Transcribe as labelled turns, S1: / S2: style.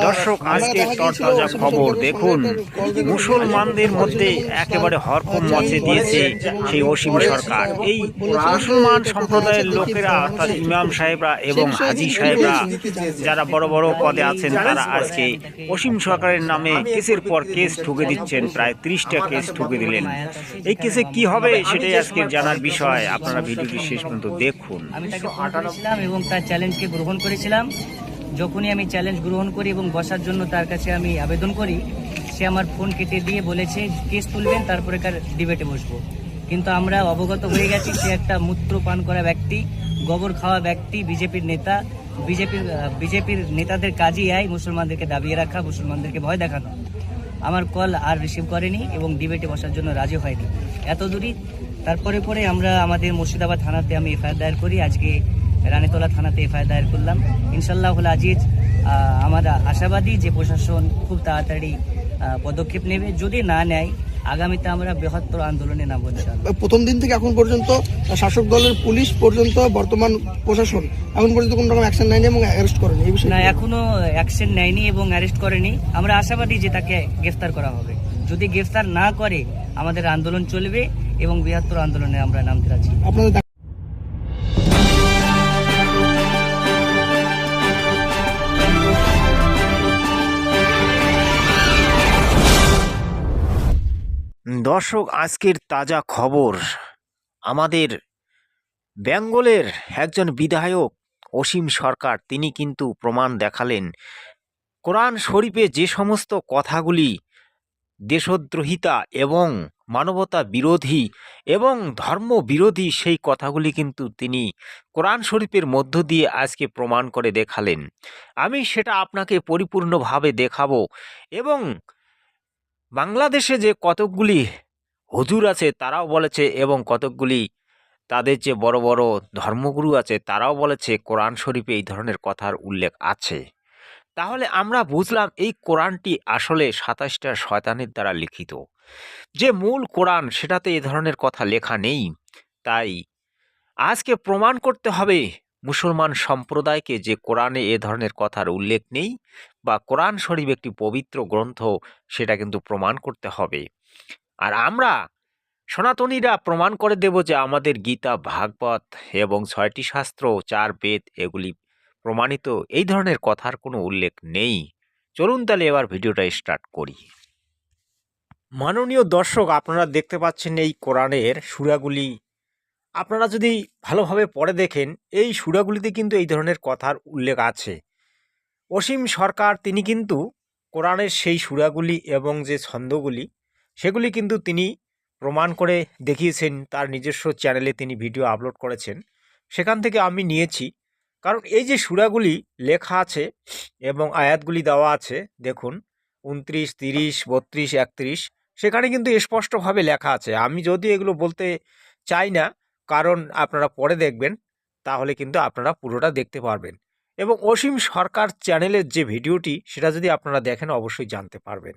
S1: দর্শক, আজকে তরতাজা খবর দেখুন। মুসলমানদের মধ্যে একেবারে হরকম মচে দিয়েছে সেই অসীম সরকার। এই মুসলমান সম্প্রদায়ের লোকেরা অর্থাৎ ইমাম সাহেবরা এবং হাজি সাহেবরা যারা বড় বড় পদে আছেন, তারা আজকে অসীম সরকারের নামে কেসের পর কেস ঠুকে দিচ্ছেন। প্রায় 30টা কেস ঠুকে দিলেন। এই কেসে কি হবে সেটাই আজকের জানার বিষয়। আপনারা ভিডিওটি শেষ পর্যন্ত দেখুন।
S2: আমি তাকে ফোন করেছিলাম এবং তার চ্যালেঞ্জকে গ্রহণ করেছিলাম। যখনই আমি চ্যালেঞ্জ গ্রহণ করি এবং বসার জন্য তার কাছে আমি আবেদন করি, সে আমার ফোন কেটে দিয়ে বলেছে কেস তুলবেন, তারপরে কার ডিবেটে বসবো। কিন্তু আমরা অবগত হয়ে গেছি সে একটা মূত্র পান করা ব্যক্তি, গোবর খাওয়া ব্যক্তি, বিজেপির নেতা। বিজেপির নেতাদের কাজই মুসলমানদেরকে দাবিয়ে রাখা, মুসলমানদেরকে ভয় দেখানো। আমার কল আর রিসিভ করেনি এবং ডিবেটে বসার জন্য রাজি হয়নি। এত দূরই। তারপরে আমরা আমাদের মুর্শিদাবাদ থানাতে আমি এফআইআর দায়ের করি। আজকে রানীতলা থানাতে এফআইআর দায়ের করলাম। ইনশাল্লাহুল আজিজ আমরা আশাবাদী যে প্রশাসন খুব তাড়াতাড়ি পদক্ষেপ নেবে। যদি না নেয়, আগামীতে আমরা বৃহত্তর আন্দোলনে নামব।
S3: প্রথম দিন থেকে এখন পর্যন্ত শাসক দলের পুলিশ পর্যন্ত বর্তমান প্রশাসন এখন পর্যন্ত কোনো রকম অ্যাকশন নেয়নি এবং অ্যারেস্ট করেনি। এই বিষয়ে
S2: না, এখনো অ্যাকশন নেয়নি এবং অ্যারেস্ট করেনি। আমরা আশাবাদী যে তাকে গ্রেফতার করা হবে। যদি গ্রেফতার না করে, আমাদের আন্দোলন চলবে এবং বৃহত্তর আন্দোলনে আমরা নামতে রাজি।
S3: আপনাদের
S1: দর্শক, আজকের তাজা খবর। আমাদের বেঙ্গলের একজন বিধায়ক অসীম সরকার, তিনি কিন্তু প্রমাণ দেখালেন কোরআন শরীফে যে সমস্ত কথাগুলি দেশদ্রোহিতা এবং মানবতা বিরোধী এবং ধর্ম বিরোধী, সেই কথাগুলি কিন্তু তিনি কোরআন শরীফের মধ্য দিয়ে আজকে প্রমাণ করে দেখালেন। আমি সেটা আপনাকে পরিপূর্ণভাবে দেখাবো। এবং বাংলাদেশে যে কতকগুলি হুজুর আছে তারাও বলেছে, এবং কতকগুলি তাদের যে বড় বড় ধর্মগুরু আছে তারাও বলেছে কোরআন শরীফে এই ধরনের কথার উল্লেখ আছে। তাহলে আমরা বুঝলাম এই কোরআনটি আসলে 27টা শয়তানের দ্বারা লিখিত। যে মূল কোরআন সেটাতে এ ধরনের কথা লেখা নেই। তাই আজকে প্রমাণ করতে হবে মুসলমান সম্প্রদায়কে যে কোরআনে এ ধরনের কথার উল্লেখ নেই, বা কোরআন শরীফ একটি পবিত্র গ্রন্থ, সেটা কিন্তু প্রমাণ করতে হবে। আর আমরা সনাতনীরা প্রমাণ করে দেব যে আমাদের গীতা, ভাগবত এবং 6টি শাস্ত্র, 4 বেদ, এগুলি প্রমাণিত। এই ধরনের কথার কোনো উল্লেখ নেই। চলুন তাহলে এবার ভিডিওটা স্টার্ট করি। মাননীয় দর্শক, আপনারা দেখতে পাচ্ছেন এই কোরআনের সূরাগুলি। আপনারা যদি ভালোভাবে পড়ে দেখেন, এই সূরাগুলিতে কিন্তু এই ধরনের কথার উল্লেখ আছে। অসীম সরকার তিনি কিন্তু কোরআনের সেই সূরাগুলি এবং যে ছন্দগুলি, সেগুলি কিন্তু তিনি প্রমাণ করে দেখিয়েছেন। তার নিজস্ব চ্যানেলে তিনি ভিডিও আপলোড করেছেন, সেখান থেকে আমি নিয়েছি। কারণ এই যে সূরাগুলি লেখা আছে এবং আয়াতগুলি দেওয়া আছে, দেখুন 29, 30, 32, 31, সেখানে কিন্তু স্পষ্টভাবে লেখা আছে। আমি যদিও এগুলো বলতে চাই না, কারণ আপনারা পরে দেখবেন, তাহলে কিন্তু আপনারা পুরোটা দেখতে পারবেন। এবং অসীম সরকার চ্যানেলের যে ভিডিওটি, সেটা যদি আপনারা দেখেন অবশ্যই জানতে পারবেন।